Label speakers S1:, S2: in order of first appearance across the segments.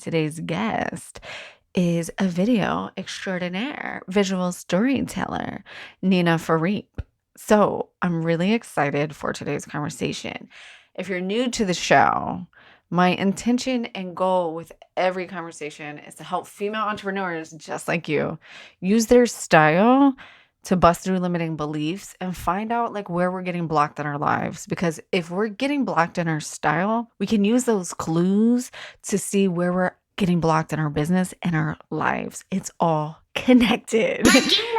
S1: Today's guest is a video extraordinaire, visual storyteller, Nina Froriep. So I'm really excited for today's conversation. If you're new to the show, my intention and goal with every conversation is to help female entrepreneurs just like you use their style to bust through limiting beliefs and find out like where we're getting blocked in our lives. Because if we're getting blocked in our style, we can use those clues to see where we're getting blocked in our business and our lives. It's all connected.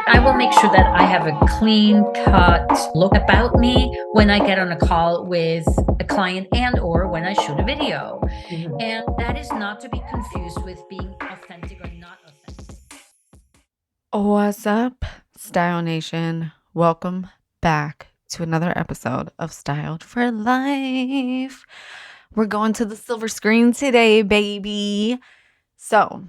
S2: I will make sure that I have a clean cut look about me when I get on a call with a client and or when I shoot a video. And that is not to be confused with being authentic or not authentic.
S1: What's up, Style Nation? Welcome back to another episode of Styled for Life. We're going to the silver screen today, baby. So,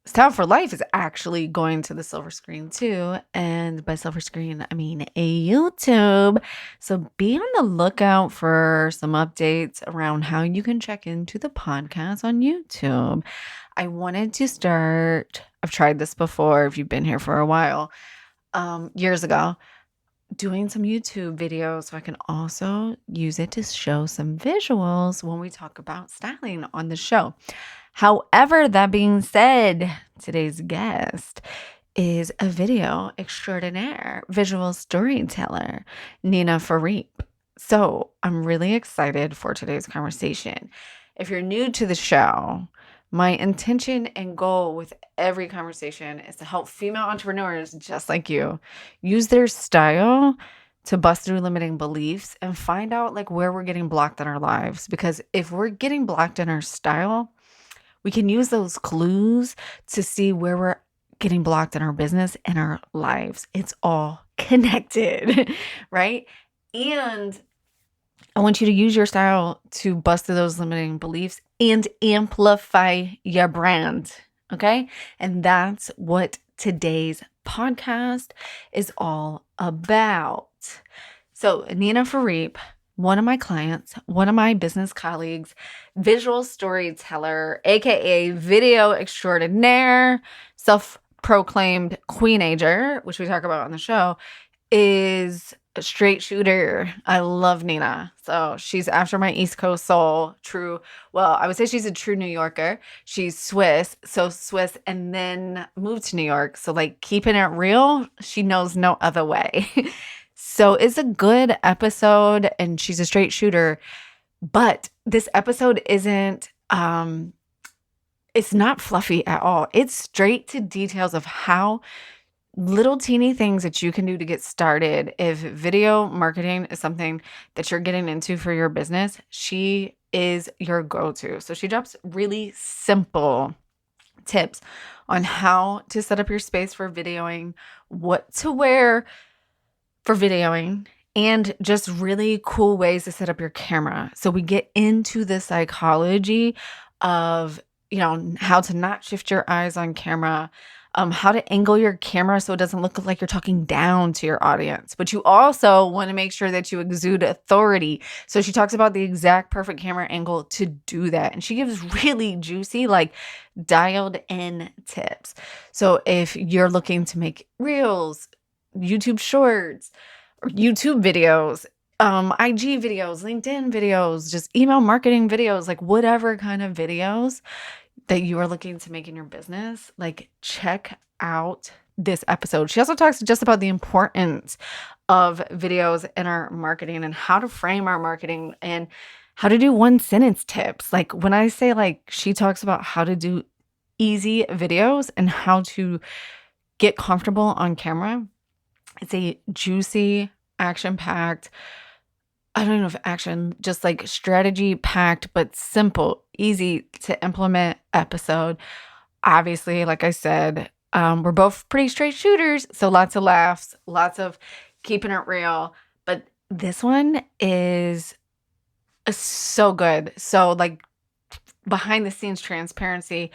S1: Style for Life is actually going to the silver screen too. And by silver screen, I mean a YouTube. So be on the lookout for some updates around how you can check into the podcast on YouTube. I wanted to start, I've tried this before if you've been here for a while, years ago, doing some YouTube videos so I can also use it to show some visuals when we talk about styling on the show. However, that being said, today's guest is a video extraordinaire, visual storyteller, Nina Froriep. So I'm really excited for today's conversation. If you're new to the show, my intention and goal with every conversation is to help female entrepreneurs just like you use their style to bust through limiting beliefs and find out like where we're getting blocked in our lives. Because if we're getting blocked in our style, we can use those clues to see where we're getting blocked in our business and our lives. It's all connected, right? And I want you to use your style to bust through those limiting beliefs and amplify your brand, okay? And that's what today's podcast is all about. So, Nina Froriep, one of my clients, one of my business colleagues, visual storyteller, aka video extraordinaire, self-proclaimed queenager, which we talk about on the show, is a straight shooter. I love Nina. So she's after my East Coast soul. I would say she's a true New Yorker. She's Swiss, and then moved to New York. So like keeping it real, she knows no other way. So it's a good episode and she's a straight shooter, but this episode isn't, it's not fluffy at all. It's straight to details of how little teeny things that you can do to get started. If video marketing is something that you're getting into for your business, she is your go-to. So she drops really simple tips on how to set up your space for videoing, what to wear for videoing, and just really cool ways to set up your camera. So we get into the psychology of, how to not shift your eyes on camera, how to angle your camera so it doesn't look like you're talking down to your audience. But you also want to make sure that you exude authority. So she talks about the exact perfect camera angle to do that. And she gives really juicy, like dialed in tips. So if you're looking to make reels, YouTube shorts, or YouTube videos, IG videos, LinkedIn videos, just email marketing videos, like whatever kind of videos that you are looking to make in your business, like check out this episode. She also talks just about the importance of videos in our marketing and how to frame our marketing and how to do one sentence tips. Like when I say like she talks about how to do easy videos and how to get comfortable on camera, it's a juicy, action-packed, I don't know if action, just like strategy-packed, but simple, easy to implement episode. Obviously, like I said, we're both pretty straight shooters, so lots of laughs, lots of keeping it real. But this one is so good. So like behind the scenes transparency,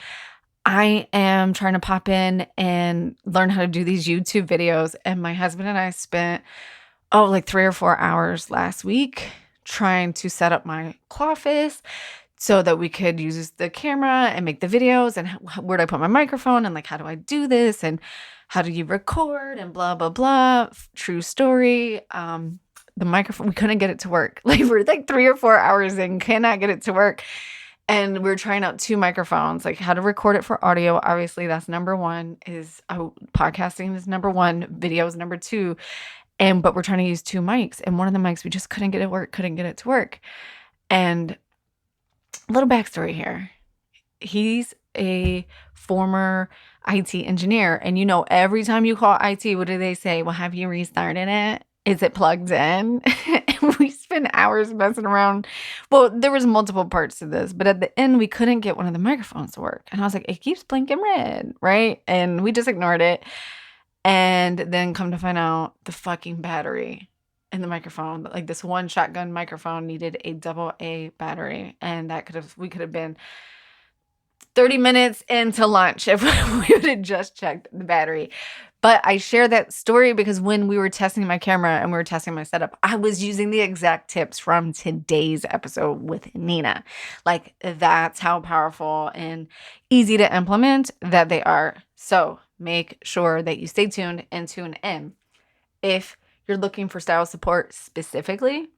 S1: I am trying to pop in and learn how to do these YouTube videos. And my husband and I spent, like 3 or 4 hours last week trying to set up my office, so that we could use the camera and make the videos, and where do I put my microphone, and like, how do I do this, and how do you record, and blah, blah, blah. True story. The microphone, we couldn't get it to work. Like, we're like 3 or 4 hours in, cannot get it to work. And we're trying out 2 microphones, like how to record it for audio. Obviously, that's number one, is podcasting is number one, video is number two. But we're trying to use 2 mics, and one of the mics, we just couldn't get it to work. And a little backstory here. He's a former IT engineer. And every time you call IT, what do they say? Well, have you restarted it? Is it plugged in? And we spent hours messing around. Well, there was multiple parts to this, but at the end, we couldn't get one of the microphones to work. And I was like, it keeps blinking red, right? And we just ignored it. And then come to find out, the fucking battery in the microphone, like this one shotgun microphone, needed a AA battery. And we could have been 30 minutes into lunch if we would have just checked the battery. But I share that story because when we were testing my camera and we were testing my setup, I was using the exact tips from today's episode with Nina. Like, that's how powerful and easy to implement that they are. So make sure that you stay tuned and tune in. If you're looking for style support specifically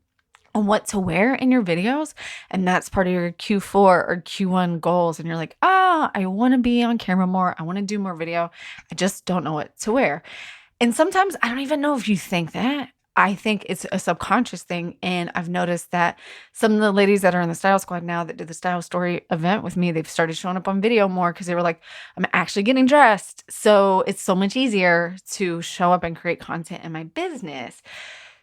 S1: on what to wear in your videos, and that's part of your Q4 or Q1 goals, and you're like, I want to be on camera more, I want to do more video, I just don't know what to wear. And sometimes I don't even know if you think that. I think it's a subconscious thing, and I've noticed that some of the ladies that are in the Style Squad now that did the Style Story event with me, they've started showing up on video more because they were like, I'm actually getting dressed. So it's so much easier to show up and create content in my business.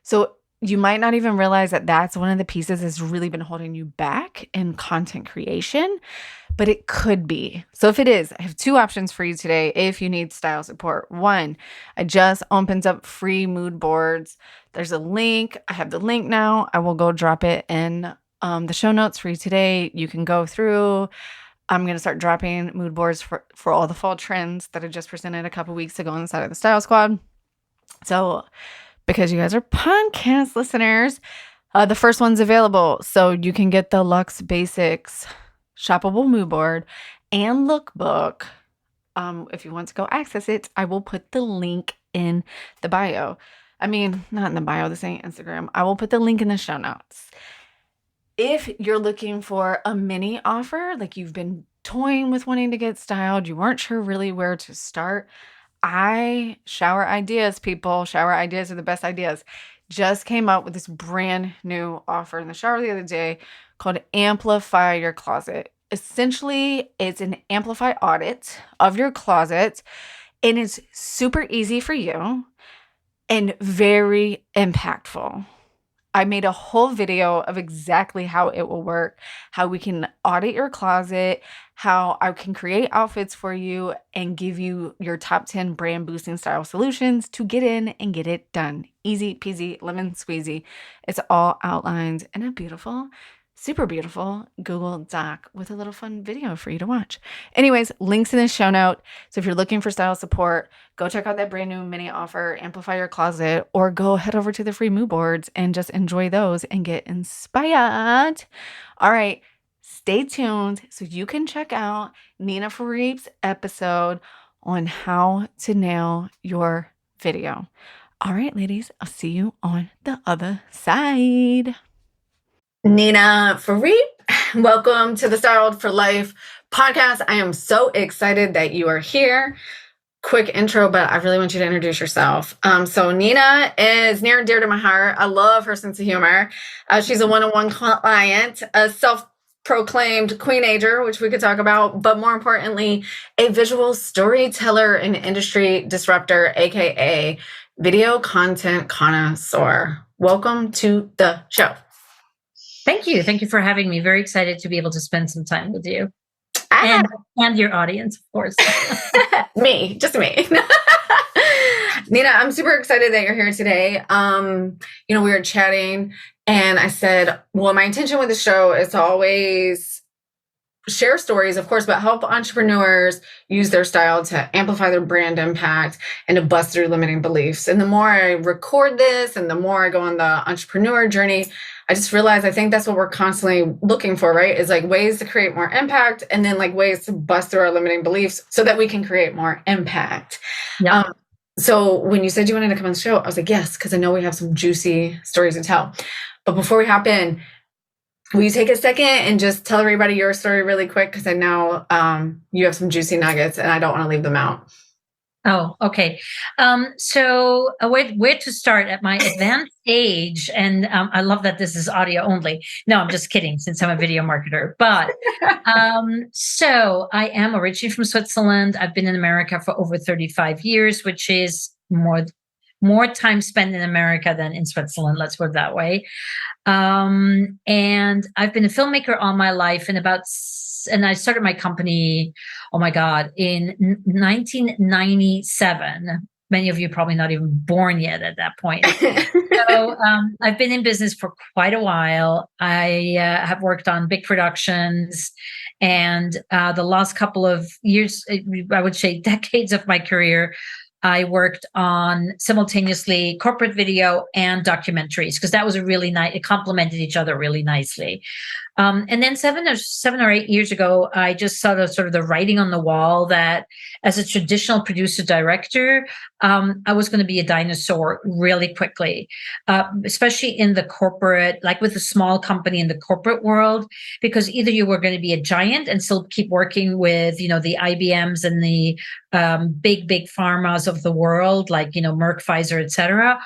S1: So you might not even realize that that's one of the pieces that's really been holding you back in content creation, but it could be. So if it is, I have 2 options for you today if you need style support. 1, I just opened up free mood boards. There's a link. I have the link now. I will go drop it in the show notes for you today. You can go through. I'm going to start dropping mood boards for all the fall trends that I just presented a couple weeks ago inside of the Style Squad. So because you guys are podcast listeners, the first one's available. So you can get the Luxe Basics shoppable mood board and lookbook. If you want to go access it, I will put the link in the bio. I mean, not in the bio, this ain't Instagram. I will put the link in the show notes. If you're looking for a mini offer, like you've been toying with wanting to get styled, you weren't sure really where to start, I shower ideas, people. Shower ideas are the best ideas. Just came up with this brand new offer in the shower the other day called Amplify Your Closet. Essentially, it's an Amplify audit of your closet, and it's super easy for you and very impactful. I made a whole video of exactly how it will work, how we can audit your closet, how I can create outfits for you and give you your top 10 brand boosting style solutions to get in and get it done. Easy peasy, lemon squeezy. It's all outlined in a beautiful, super beautiful Google Doc with a little fun video for you to watch. Anyways, links in the show note. So if you're looking for style support, go check out that brand new mini offer, Amplify Your Closet, or go head over to the free mood boards and just enjoy those and get inspired. All right, stay tuned so you can check out Nina Froriep's episode on how to nail your video. All right, ladies, I'll see you on the other side. Nina Froriep, welcome to the Styled for Life podcast. I am so excited that you are here. Quick intro, but I really want you to introduce yourself. So Nina is near and dear to my heart. I love her sense of humor. She's a one-on-one client, a self-proclaimed queen-ager, which we could talk about, but more importantly, a visual storyteller and industry disruptor, aka video content connoisseur. Welcome to the show.
S2: Thank you. Thank you for having me. Very excited to be able to spend some time with you and your audience, of course.
S1: Just me. Nina, I'm super excited that you're here today. We were chatting and I said, well, my intention with the show is to always share stories, of course, but help entrepreneurs use their style to amplify their brand impact and to bust through limiting beliefs. And the more I record this and the more I go on the entrepreneur journey, I just realized I think that's what we're constantly looking for, right? Is like ways to create more impact, and then like ways to bust through our limiting beliefs so that we can create more impact.
S2: Yeah.
S1: Um, so when you said you wanted to come on the show, I was like, yes, because I know we have some juicy stories to tell. But before we hop in, will you take a second and just tell everybody your story really quick? Because I know you have some juicy nuggets and I don't want to leave them out.
S2: Oh, okay. So where to start at my advanced age? And I love that this is audio only. No, I'm just kidding, since I'm a video marketer. But so I am originally from Switzerland. I've been in America for over 35 years, which is more time spent in America than in Switzerland. Let's put it that way. And I've been a filmmaker all my life, and I started my company, oh my God, in 1997. Many of you probably not even born yet at that point. So I've been in business for quite a while. I have worked on big productions, and the last couple of years, I would say decades of my career, I worked on simultaneously corporate video and documentaries, because that was a really nice, it complemented each other really nicely. And then 7 or 8 years ago, I just saw sort of the writing on the wall that as a traditional producer director, I was going to be a dinosaur really quickly, especially in the corporate, like with a small company in the corporate world, because either you were going to be a giant and still keep working with, the IBMs and the big pharmas of the world, like, Merck, Pfizer, et cetera,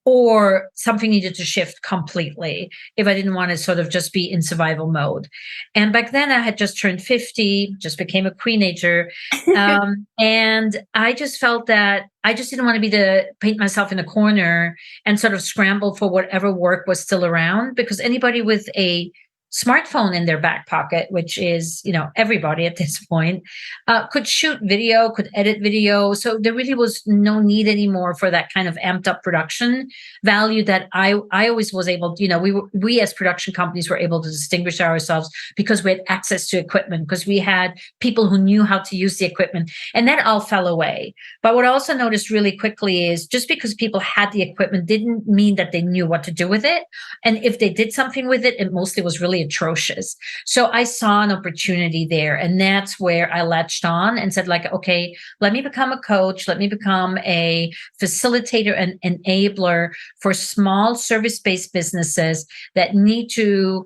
S2: or something needed to shift completely if I didn't want to sort of just be in survival mode. And back then I had just turned 50, just became a queenager. And I just felt that I just didn't want to be the paint myself in a corner and sort of scramble for whatever work was still around, because anybody with a smartphone in their back pocket, which is, everybody at this point, could shoot video, could edit video. So there really was no need anymore for that kind of amped up production value that I always was able to, we as production companies were able to distinguish ourselves because we had access to equipment, because we had people who knew how to use the equipment, and that all fell away. But what I also noticed really quickly is just because people had the equipment didn't mean that they knew what to do with it. And if they did something with it, it mostly was really atrocious. So I saw an opportunity there, and that's where I latched on and said, like, okay, let me become a coach. Let me become a facilitator and enabler for small service-based businesses that need to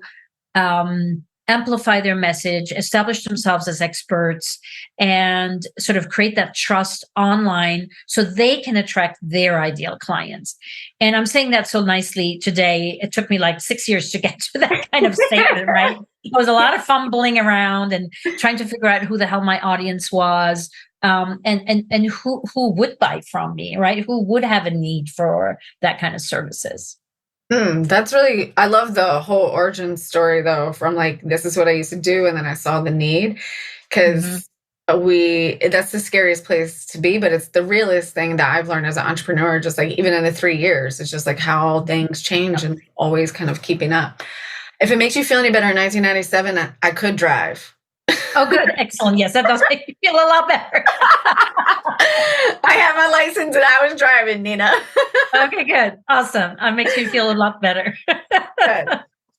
S2: amplify their message, establish themselves as experts, and sort of create that trust online so they can attract their ideal clients. And I'm saying that so nicely today. It took me like 6 years to get to that kind of statement, right? It was a lot of fumbling around and trying to figure out who the hell my audience was, and who would buy from me, right? Who would have a need for that kind of services.
S1: That's really, I love the whole origin story though, from like, this is what I used to do. And then I saw the need, because that's the scariest place to be, but it's the realest thing that I've learned as an entrepreneur, just like even in the 3 years, it's just like how things change and always kind of keeping up. If it makes you feel any better, in 1997, I could drive.
S2: Oh, good. Excellent. Yes, that does make me feel a lot better.
S1: I have my license and I was driving, Nina.
S2: Okay, good. Awesome. That makes me feel a lot better.
S1: Good.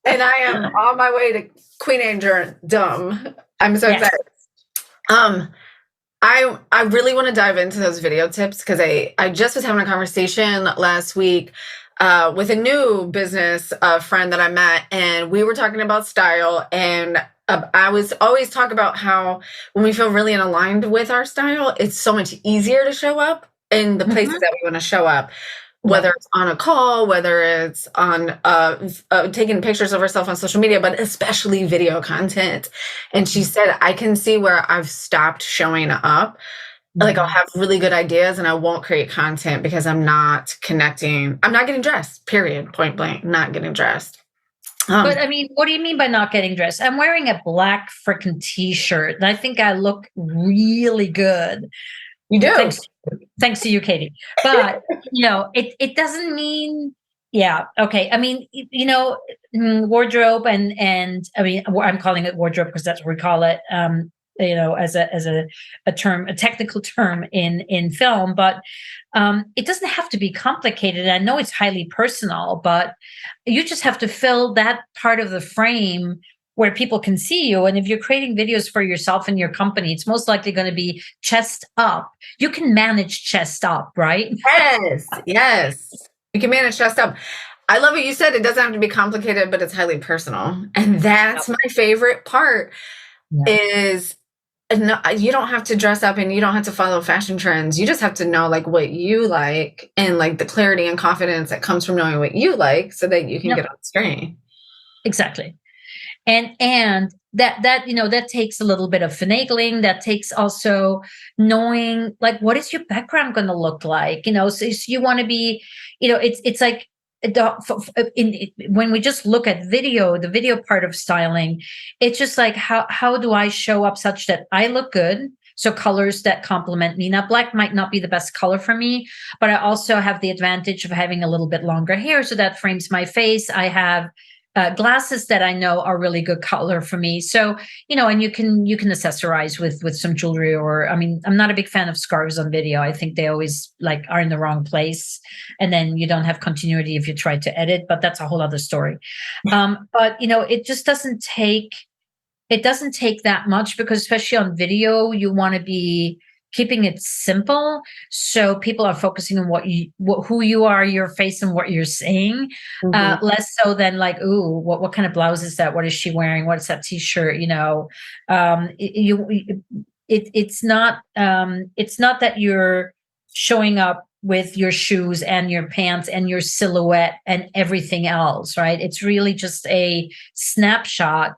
S1: And I am on my way to queenagerdom. I'm so excited. I really want to dive into those video tips, because I just was having a conversation last week with a new business friend that I met, and we were talking about style, and I was always talk about how when we feel really aligned with our style, it's so much easier to show up in the places that we want to show up, whether it's on a call, whether it's on taking pictures of herself on social media, but especially video content. And she said, I can see where I've stopped showing up. Like, I'll have really good ideas and I won't create content because I'm not connecting. I'm not getting dressed, period, point blank, not getting dressed.
S2: But I mean, what do you mean by not getting dressed? I'm wearing a black freaking t-shirt and I think I look really good.
S1: You do.
S2: Thanks to you, Katie. But, it doesn't mean, yeah. Okay. I mean, wardrobe and I mean, I'm calling it wardrobe because that's what we call it. as a term, a technical term in film, but it doesn't have to be complicated. I know it's highly personal, but you just have to fill that part of the frame where people can see you. And if you're creating videos for yourself and your company, it's most likely going to be chest up. You can manage chest up, right?
S1: Yes, yes. You can manage chest up. I love what you said. It doesn't have to be complicated, but it's highly personal. And that's my favorite part is no, you don't have to dress up and you don't have to follow fashion trends. You just have to know like what you like and like the clarity and confidence that comes from knowing what you like so that you can get on the screen.
S2: Exactly. And that that takes a little bit of finagling. That takes also knowing like what is your background going to look like. So you want to be, it's like when we just look at video, the video part of styling, it's just like how do I show up such that I look good. So colors that complement me. Now, black might not be the best color for me, but I also have the advantage of having a little bit longer hair, so that frames my face. I have glasses that I know are really good color for me. So, and you can accessorize with some jewelry, or, I mean, I'm not a big fan of scarves on video. I think they always like are in the wrong place. And then you don't have continuity if you try to edit, but that's a whole other story. But it just doesn't take that much, because especially on video, you want to be keeping it simple, so people are focusing on who you are, your face, and what you're saying, less so than like, ooh, what kind of blouse is that? What is she wearing? What's that t-shirt? It's not that you're showing up with your shoes and your pants and your silhouette and everything else, right? It's really just a snapshot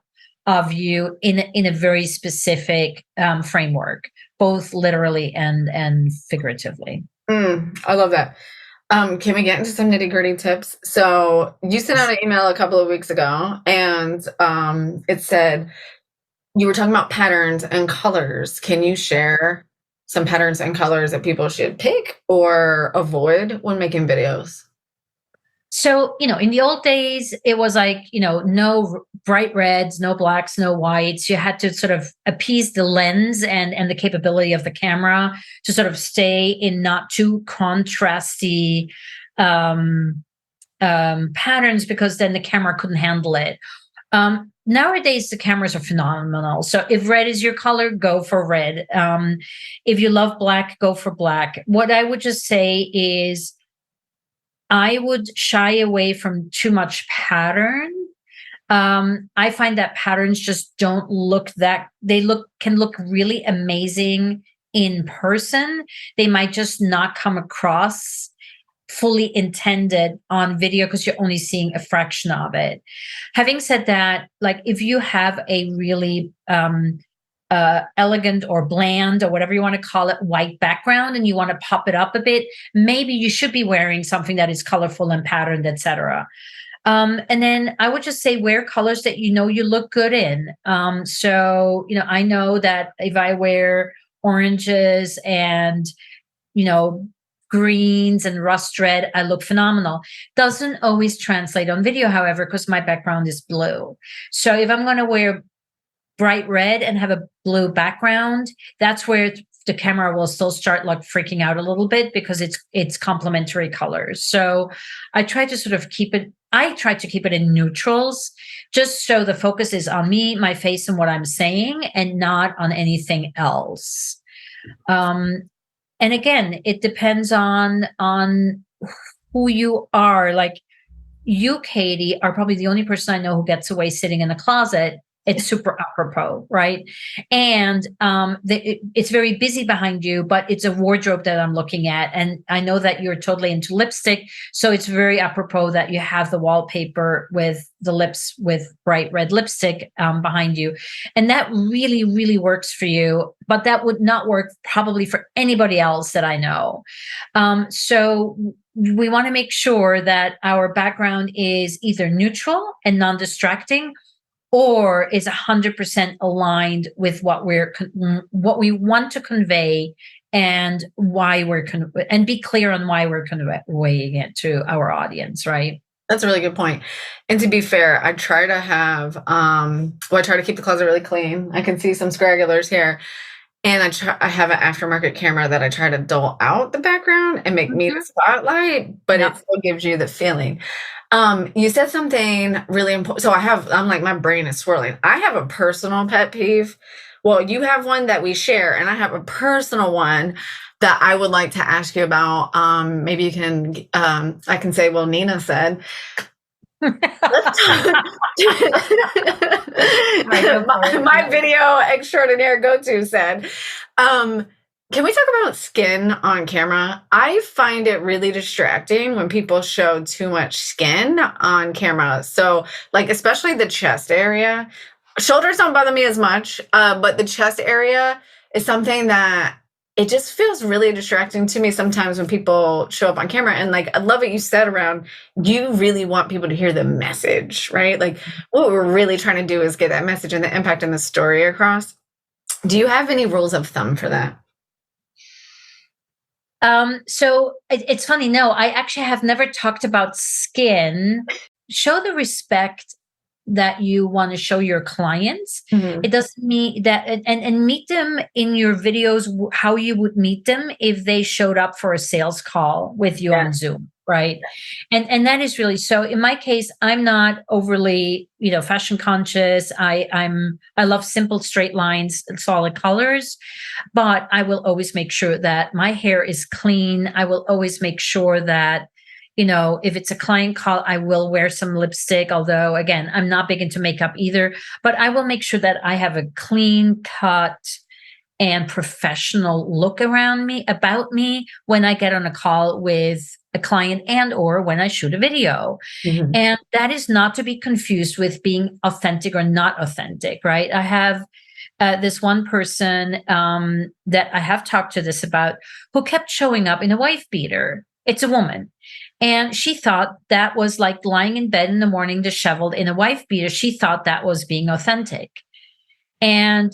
S2: of you in a very specific framework, both literally and figuratively.
S1: I love that. Can we get into some nitty-gritty tips? So you sent out an email a couple of weeks ago, and it said you were talking about patterns and colors. Can you share some patterns and colors that people should pick or avoid when making videos?
S2: So, in the old days, it was like, no bright reds, no blacks, no whites. You had to sort of appease the lens and the capability of the camera to sort of stay in not too contrasty patterns, because then the camera couldn't handle it. Nowadays, the cameras are phenomenal. So if red is your color, go for red. If you love black, go for black. What I would just say is, I would shy away from too much pattern. I find that patterns just don't look can look really amazing in person. They might just not come across fully intended on video because you're only seeing a fraction of it. Having said that, like if you have a really elegant or bland or whatever you want to call it white background and you want to pop it up a bit, maybe you should be wearing something that is colorful and patterned, etc. And then I would just say wear colors that you look good in. So I know that if I wear oranges and greens and rust red, I look phenomenal. Doesn't always translate on video, however, because my background is blue. So if I'm going to wear bright red and have a blue background, that's where the camera will still start like freaking out a little bit, because it's complementary colors. So I try to keep it in neutrals, just so the focus is on me, my face, and what I'm saying, and not on anything else. And again, it depends on who you are. Like you, Katie, are probably the only person I know who gets away sitting in the closet. It's super apropos, right? And it's very busy behind you, but it's a wardrobe that I'm looking at. And I know that you're totally into lipstick. So it's very apropos that you have the wallpaper with the lips with bright red lipstick behind you. And that really, really works for you. But that would not work probably for anybody else that I know. So we want to make sure that our background is either neutral and non-distracting, or is 100% aligned with what we want to convey, and why and be clear on why we're conveying it to our audience, right?
S1: That's a really good point. And to be fair, I try to have I try to keep the closet really clean. I can see some scragglers here. And I have an aftermarket camera that I try to dull out the background and make me the
S2: Mhm.
S1: spotlight, but it
S2: Yeah.
S1: still gives you the feeling. You said something really important. So I'm like, my brain is swirling. I have a personal pet peeve. Well, you have one that we share, and I have a personal one that I would like to ask you about. Maybe you can, I can say, well, Nina said, let's talk.
S2: Right, go for it.
S1: My
S2: Yeah.
S1: video extraordinaire go-to said, um, can we talk about skin on camera? I find it really distracting when people show too much skin on camera. So, like, especially the chest area. Shoulders don't bother me as much, but the chest area is something that it just feels really distracting to me sometimes when people show up on camera. And like, I love what you said around you really want people to hear the message, right? Like, what we're really trying to do is get that message and the impact and the story across. Do you have any rules of thumb for that?
S2: So it's funny. No, I actually have never talked about skin. Show the respect that you want to show your clients.
S1: Mhm.
S2: It doesn't mean that, and meet them in your videos how you would meet them if they showed up for a sales call with you
S1: Yeah.
S2: on Zoom, right? And that is really so. In my case, I'm not overly, fashion conscious. I love simple straight lines and solid colors, but I will always make sure that my hair is clean. I will always make sure that, if it's a client call, I will wear some lipstick. Although, again, I'm not big into makeup either, but I will make sure that I have a clean cut and professional look about me when I get on a call with a client and or when I shoot a video.
S1: Mhm.
S2: And that is not to be confused with being authentic or not authentic, right? I have this one person that I have talked to this about who kept showing up in a wife beater. It's a woman. And she thought that was like lying in bed in the morning, disheveled in a wife beater. She thought that was being authentic. And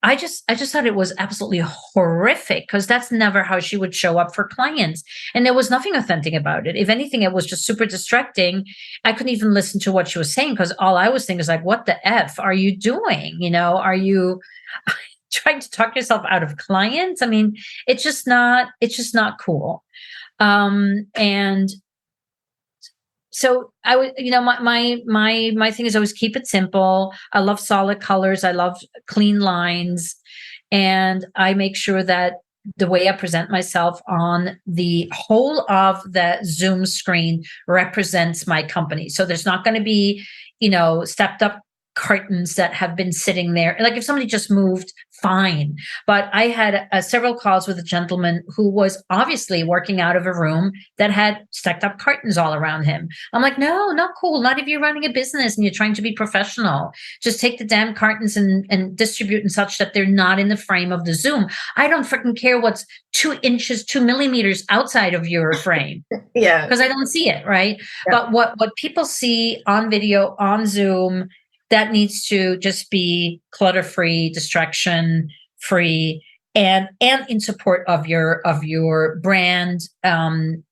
S2: I just thought it was absolutely horrific because that's never how she would show up for clients. And there was nothing authentic about it. If anything, it was just super distracting. I couldn't even listen to what she was saying because all I was thinking is like, what the F are you doing? Are you trying to talk yourself out of clients? I mean, it's just not cool. And so I would, my thing is always keep it simple. I love solid colors. I love clean lines, and I make sure that the way I present myself on the whole of the Zoom screen represents my company. So there's not going to be, stepped up curtains that have been sitting there. Like if somebody just moved, fine. But I had several calls with a gentleman who was obviously working out of a room that had stacked up curtains all around him. I'm like, no, not cool. Not if you're running a business and you're trying to be professional. Just take the damn curtains and distribute in such that they're not in the frame of the Zoom. I don't freaking care what's 2 inches, 2 millimeters outside of your frame
S1: Yeah.
S2: because I don't see it, right?
S1: Yeah.
S2: But what people see on video, on Zoom, that needs to just be clutter free, distraction free, and in support of your brand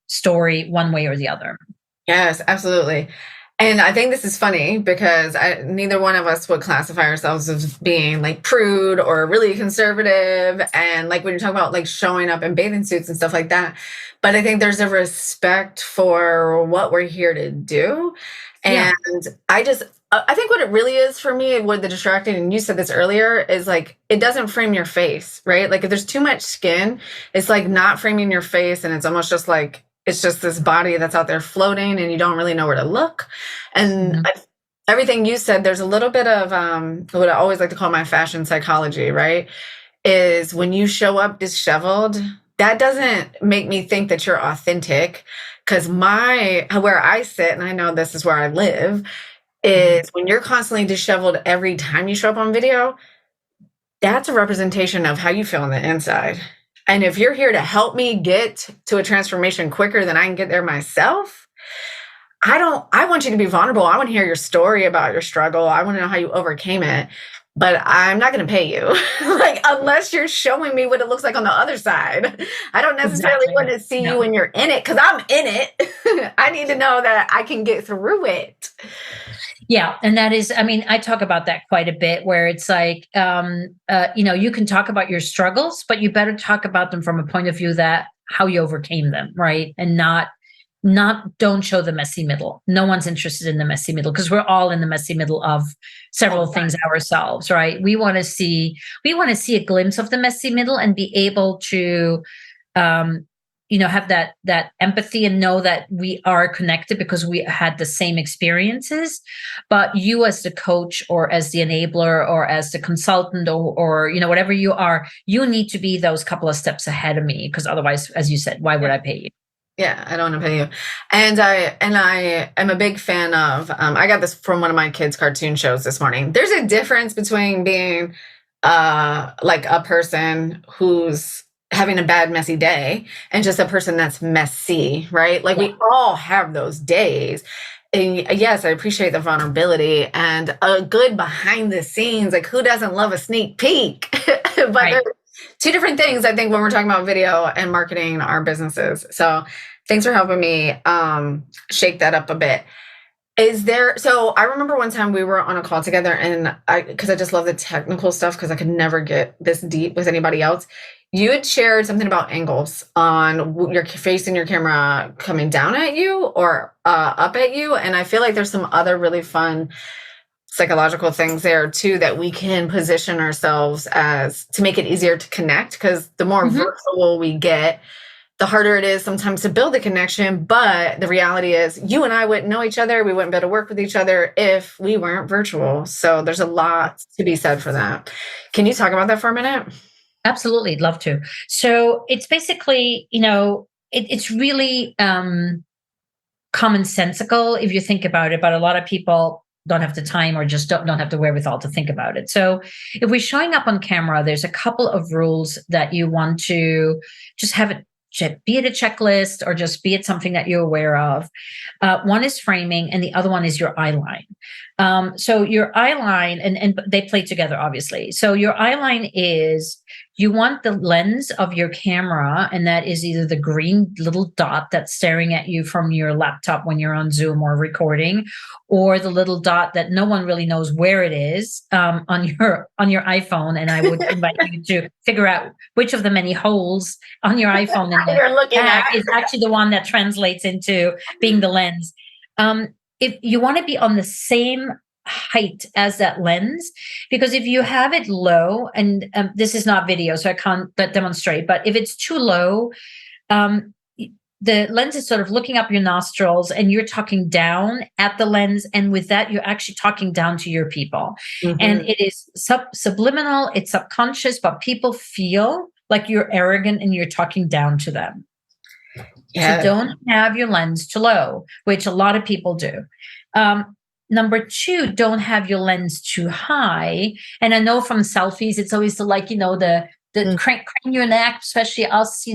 S2: story, one way or the other.
S1: Yes, absolutely. And I think this is funny because neither one of us would classify ourselves as being like prude or really conservative. And like when you're talking about like showing up in bathing suits and stuff like that. But I think there's a respect for what we're here to do.
S2: Yeah.
S1: And I think what it really is for me, what the distracting, and you said this earlier, is like it doesn't frame your face, right? Like if there's too much skin, it's like not framing your face, and it's almost just like it's just this body that's out there floating, and you don't really know where to look. And
S2: Mhm.
S1: everything you said, there's a little bit of what I always like to call my fashion psychology, right? Is when you show up disheveled, that doesn't make me think that you're authentic. Because where I sit, and I know this is where I live,
S2: Mhm.
S1: is when you're constantly disheveled every time you show up on video, that's a representation of how you feel on the inside. And if you're here to help me get to a transformation quicker than I can get there myself, I want you to be vulnerable. I want to hear your story about your struggle. I want to know how you overcame it. but I'm not going to pay you. Like, unless you're showing me what it looks like on the other side. I don't necessarily
S2: Exactly.
S1: want to see you
S2: No.
S1: when you're in it because I'm in it. I need to know that I can get through it.
S2: Yeah, and that is, I mean, I talk about that quite a bit where it's like, you can talk about your struggles, but you better talk about them from a point of view that how you overcame them, right? And not don't show the messy middle. No one's interested in the messy middle because we're all in the messy middle of several things ourselves, right? We want to see a glimpse of the messy middle and be able to um have that empathy and know that we are connected because we had the same experiences. But you as the coach or as the enabler or as the consultant or whatever you are, you need to be those couple of steps ahead of me, because otherwise, as you said, why would I pay you?
S1: Yeah, I don't want to pay you. And I am a big fan of I got this from one of my kids' cartoon shows this morning. There's a difference between being like a person who's having a bad messy day and just a person that's messy, right? Like
S2: Yeah.
S1: we all have those days. And yes, I appreciate the vulnerability and a good behind the scenes. Like who doesn't love a sneak peek? But
S2: Right.
S1: there's two different things I think when we're talking about video and marketing our businesses. So thanks for helping me shake that up a bit. So I remember one time we were on a call together and because I just love the technical stuff because I could never get this deep with anybody else. You had shared something about angles on your facing your camera coming down at you or up at you. And I feel like there's some other really fun psychological things there too that we can position ourselves as to make it easier to connect because the more virtual we get, the harder it is sometimes to build a connection. But the reality is you and I wouldn't know each other. We wouldn't be able to work with each other if we weren't virtual. So there's a lot to be said for that. Can you talk about that for a minute?
S2: Absolutely, love to. So it's basically, it's really commonsensical if you think about it, but a lot of people don't have the time or just don't have the wherewithal to think about it. So if we're showing up on camera, there's a couple of rules that you want to just have it, be it a checklist or just be it something that you're aware of. One is framing, and the other one is your eye line. So your eye line, and they play together, obviously. So your eye line is you want the lens of your camera, and that is either the green little dot that's staring at you from your laptop when you're on Zoom or recording, or the little dot that no one really knows where it is on your iPhone. And I would invite you to figure out which of the many holes on your iPhone and
S1: You're looking
S2: the
S1: at
S2: back is actually the one that translates into being the lens. If you want to be on the same height as that lens, because if you have it low, and this is not video, so I can't demonstrate, but if it's too low, the lens is sort of looking up your nostrils and you're talking down at the lens. And with that, you're actually talking down to your people. And it is subliminal, it's subconscious, but people feel like you're arrogant and you're talking down to them. So don't have your lens too low, which a lot of people do. Number two, don't have your lens too high. And I know from selfies, it's always the crane your neck, especially us,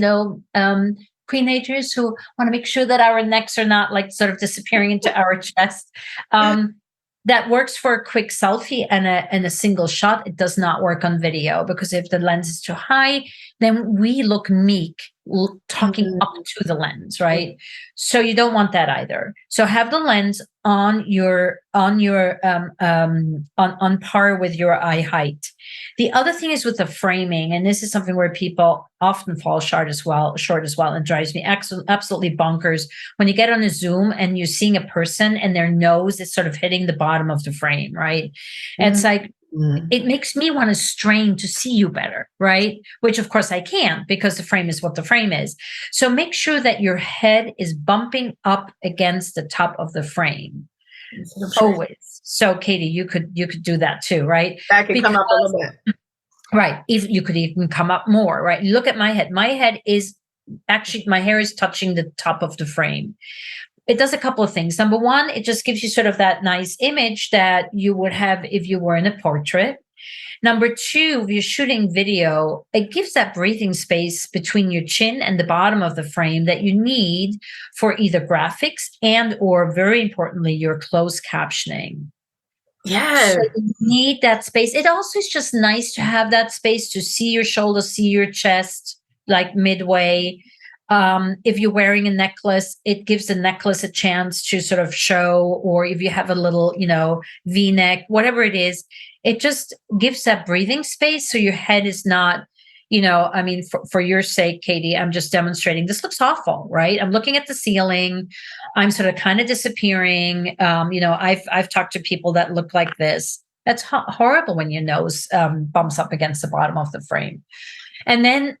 S2: queenagers who want to make sure that our necks are not like sort of disappearing into our chest. That works for a quick selfie and a single shot. It does not work on video because if the lens is too high, then we look meek talking up to the lens, right? So you don't want that either. So have the lens on par with your eye height. The other thing is with the framing, and this is something where people often fall short as well, and drives me absolutely bonkers when you get on a Zoom and you're seeing a person and their nose is sort of hitting the bottom of the frame, right? It's like, it makes me want to strain to see you better, right? Which of course I can't because the frame is what the frame is. So make sure that your head is bumping up against the top of the frame. Always. So Katie, you could do that too, right?
S1: That could come up a little bit.
S2: Right. If you could even come up more, right? Look at my head. My head is actually, my hair is touching the top of the frame. It does a couple of things. Number one, it just gives you sort of that nice image that you would have if you were in a portrait. Number two, if you're shooting video, it gives that breathing space between your chin and the bottom of the frame that you need for either graphics and, or very importantly, your closed captioning.
S1: Yes.
S2: So you need that space. It also is just nice to have that space to see your shoulders, see your chest, like midway. If you're wearing a necklace, it gives the necklace a chance to sort of show, or if you have a little, V-neck, whatever it is, it just gives that breathing space so your head is not, I mean, for your sake, Katie, I'm just demonstrating. This looks awful, right? I'm looking at the ceiling. I'm sort of kind of disappearing. I've talked to people that look like this. That's horrible when your nose bumps up against the bottom of the frame. And then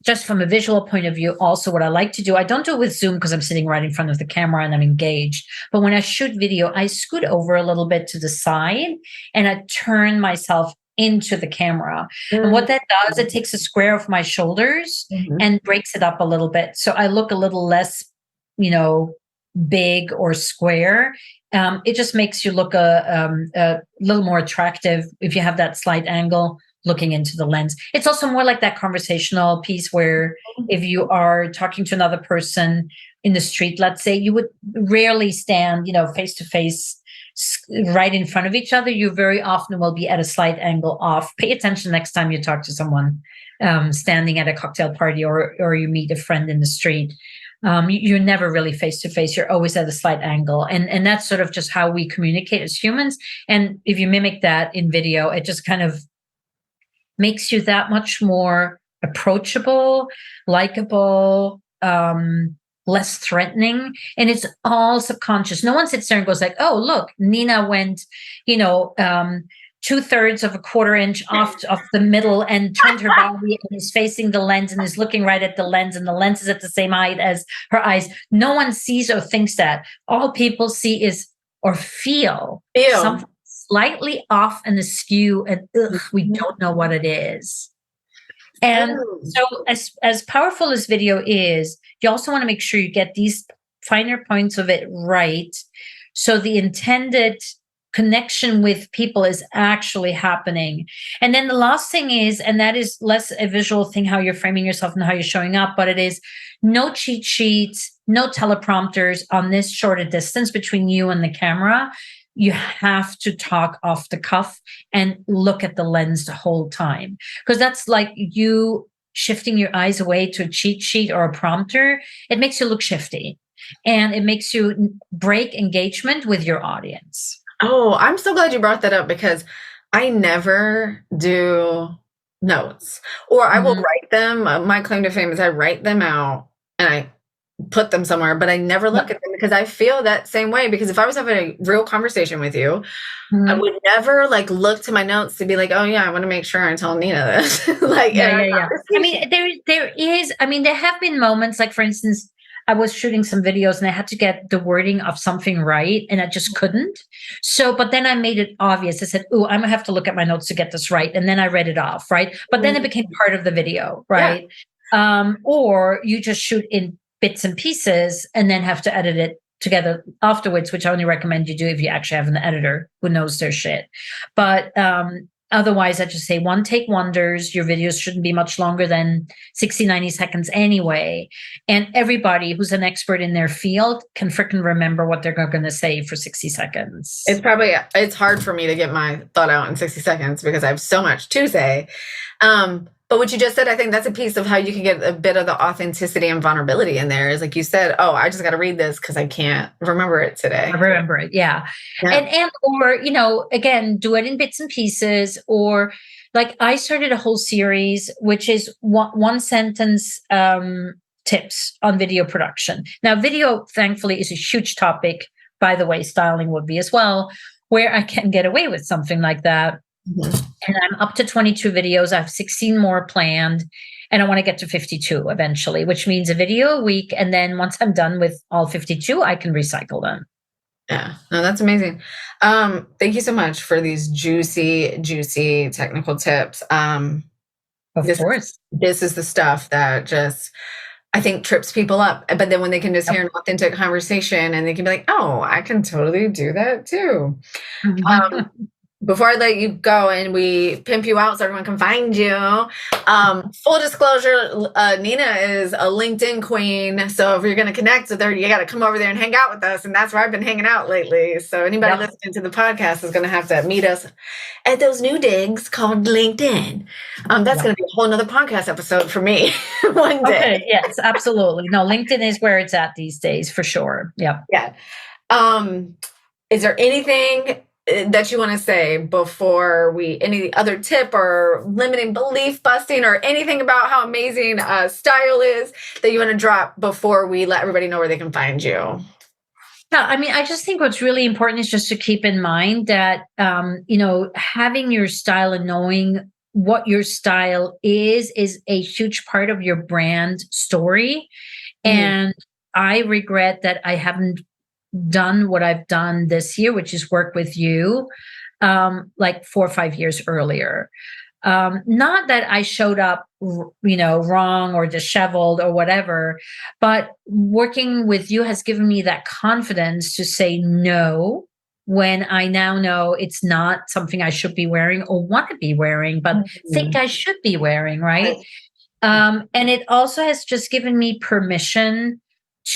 S2: just from a visual point of view, also what I like to do, I don't do it with Zoom because I'm sitting right in front of the camera and I'm engaged. But when I shoot video, I scoot over a little bit to the side and I turn myself into the camera. And what that does, it takes a square of my shoulders and breaks it up a little bit. So I look a little less, big or square. It just makes you look a little more attractive if you have that slight angle looking into the lens. It's also more like that conversational piece where if you are talking to another person in the street, let's say, you would rarely stand, face to face right in front of each other. You very often will be at a slight angle off. Pay attention next time you talk to someone standing at a cocktail party or you meet a friend in the street. You're never really face to face. You're always at a slight angle. And that's sort of just how we communicate as humans. And if you mimic that in video, it just kind of makes you that much more approachable, likable, less threatening. And it's all subconscious. No one sits there and goes like, oh, look, Nina went, 2/3 of a quarter inch off of the middle and turned her body and is facing the lens and is looking right at the lens, and the lens is at the same height as her eyes. No one sees or thinks that. All people see is or feel something slightly off and askew, and we don't know what it is. And so as powerful as video is, you also want to make sure you get these finer points of it right. So the intended connection with people is actually happening. And then the last thing is, and that is less a visual thing, how you're framing yourself and how you're showing up, but it is no cheat sheets, no teleprompters on this shorter distance between you and the camera. You have to talk off the cuff and look at the lens the whole time, because that's like you shifting your eyes away to a cheat sheet or a prompter. It makes you look shifty and it makes you break engagement with your audience.
S1: Oh, I'm so glad you brought that up, because I never do notes, or I will write them. My claim to fame is I write them out and I put them somewhere, but I never look at them, because I feel that same way. Because if I was having a real conversation with you, I would never look to my notes to be like, oh yeah, I want to make sure I tell Nina this.
S2: Yeah. I mean, there have been moments, like for instance, I was shooting some videos and I had to get the wording of something right and I just couldn't. So, but then I made it obvious. I said, oh, I'm gonna have to look at my notes to get this right. And then I read it off, right? But then it became part of the video, right? Yeah. Or you just shoot in bits and pieces and then have to edit it together afterwards, which I only recommend you do if you actually have an editor who knows their shit. But otherwise, I just say one take wonders. Your videos shouldn't be much longer than 60, 90 seconds anyway. And everybody who's an expert in their field can freaking remember what they're going to say for 60 seconds.
S1: It's hard for me to get my thought out in 60 seconds because I have so much to say. But what you just said, I think that's a piece of how you can get a bit of the authenticity and vulnerability in there. Is like you said, oh, I just got to read this because I can't remember it today.
S2: I remember it, yeah. And or, again, do it in bits and pieces. Or like I started a whole series, which is one sentence tips on video production. Now, video, thankfully, is a huge topic. By the way, styling would be as well, where I can get away with something like that. And I'm up to 22 videos. I have 16 more planned, and I want to get to 52 eventually, which means a video a week. And then once I'm done with all 52, I can recycle them.
S1: Yeah, no, that's amazing. Thank you so much for these juicy, juicy technical tips.
S2: Of course.
S1: This is the stuff that just, I think, trips people up. But then when they can just hear an authentic conversation and they can be like, oh, I can totally do that too. before I let you go and we pimp you out so everyone can find you, full disclosure, Nina is a LinkedIn queen. So if you're going to connect with her, you got to come over there and hang out with us. And that's where I've been hanging out lately. So anybody listening to the podcast is going to have to meet us at those new digs called LinkedIn. That's going to be a whole nother podcast episode for me one day.
S2: Okay. Yes, absolutely. No, LinkedIn is where it's at these days for sure. Yep.
S1: Yeah. Is there anything that you want to say before any other tip or limiting belief busting or anything about how amazing style is that you want to drop before we let everybody know where they can find you?
S2: Yeah, I mean, I just think what's really important is just to keep in mind that, having your style and knowing what your style is a huge part of your brand story. Mm-hmm. And I regret that I haven't done what I've done this year, which is work with you, like 4 or 5 years earlier. Not that I showed up, wrong or disheveled or whatever, but working with you has given me that confidence to say no when I now know it's not something I should be wearing or want to be wearing, but think I should be wearing, right? And it also has just given me permission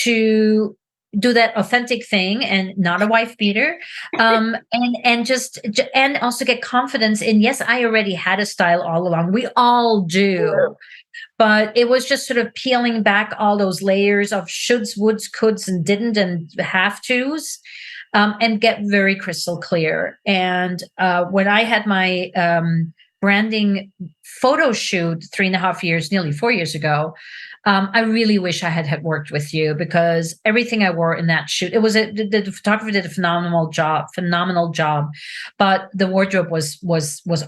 S2: to do that authentic thing and not a wife beater, and also get confidence in, yes, I already had a style all along. We all do. But it was just sort of peeling back all those layers of shoulds, woulds, coulds, and didn't and have tos, and get very crystal clear. And when I had my branding photo shoot 3.5 years, nearly 4 years ago, I really wish I had worked with you, because everything I wore in that shoot, the photographer did a phenomenal job, but the wardrobe was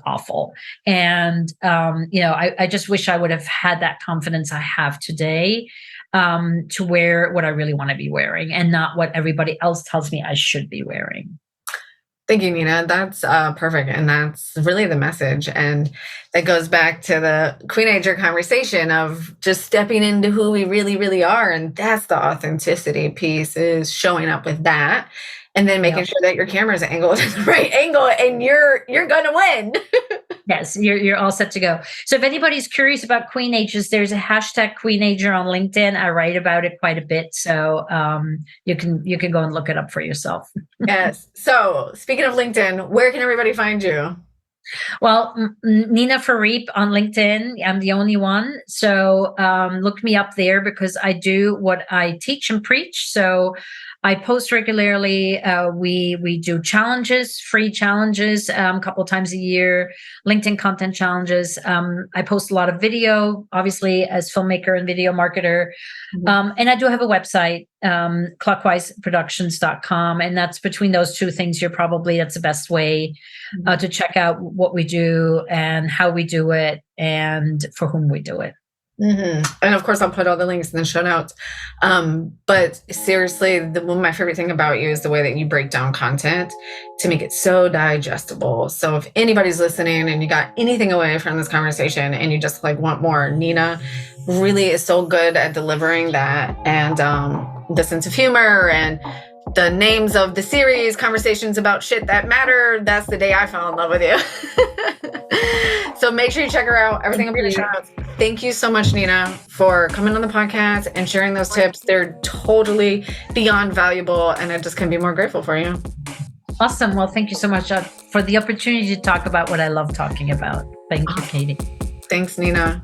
S2: awful. And, I just wish I would have had that confidence I have today, to wear what I really want to be wearing and not what everybody else tells me I should be wearing.
S1: Thank you, Nina. That's perfect. And that's really the message. And that goes back to the Queenager conversation of just stepping into who we really, really are. And that's the authenticity piece, is showing up with that. And then making sure that your camera's angled at the right angle, and you're going to win.
S2: Yes, you're all set to go. So if anybody's curious about Queenagers, there's a hashtag Queenager on LinkedIn. I write about it quite a bit. So you can go and look it up for yourself.
S1: Yes. So speaking of LinkedIn, where can everybody find you?
S2: Well, Nina Froriep on LinkedIn. I'm the only one. So look me up there, because I do what I teach and preach. So I post regularly. We do challenges, free challenges, a couple of times a year, LinkedIn content challenges. I post a lot of video, obviously, as filmmaker and video marketer. And I do have a website, clockwiseproductions.com. And that's between those two things. That's the best way to check out what we do and how we do it and for whom we do it.
S1: And of course, I'll put all the links in the show notes. But seriously, one of my favorite thing about you is the way that you break down content to make it so digestible. So if anybody's listening and you got anything away from this conversation and you just want more, Nina really is so good at delivering that. And the sense of humor and the names of the series, Conversations About Shit That Matter. That's the day I fell in love with you. So make sure you check her out. Everything will be in the show notes. Thank you so much, Nina, for coming on the podcast and sharing those tips. They're totally beyond valuable, and I just couldn't be more grateful for you.
S2: Awesome. Well, thank you so much for the opportunity to talk about what I love talking about. Thank you, Katie.
S1: Thanks, Nina.